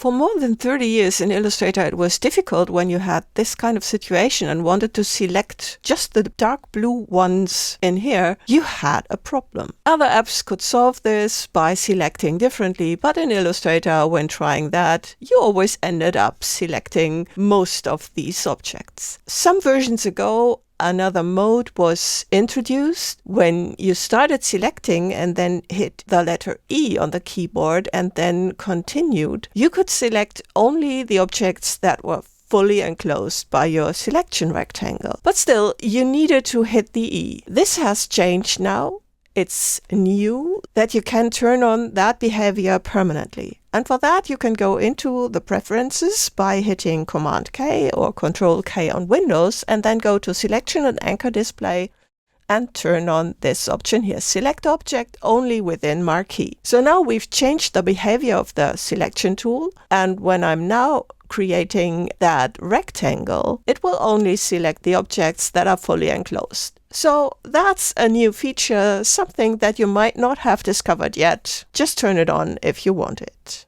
For more than 30 years in Illustrator, it was difficult when you had this kind of situation and wanted to select just the dark blue ones in here. You had a problem. Other apps could solve this by selecting differently, but in Illustrator, when trying that, you always ended up selecting most of these objects. Some versions ago, another mode was introduced. When you started selecting and then hit the letter E on the keyboard and then continued, you could select only the objects that were fully enclosed by your selection rectangle. But still, you needed to hit the E. This has changed now. It's new that you can turn on that behavior permanently. And for that, you can go into the preferences by hitting Command K or Control K on Windows and then go to Selection and Anchor Display and turn on this option here, Select Object Only Within Marquee. So now we've changed the behavior of the selection tool, and when I'm now creating that rectangle, it will only select the objects that are fully enclosed. So that's a new feature, something that you might not have discovered yet. Just turn it on if you want it.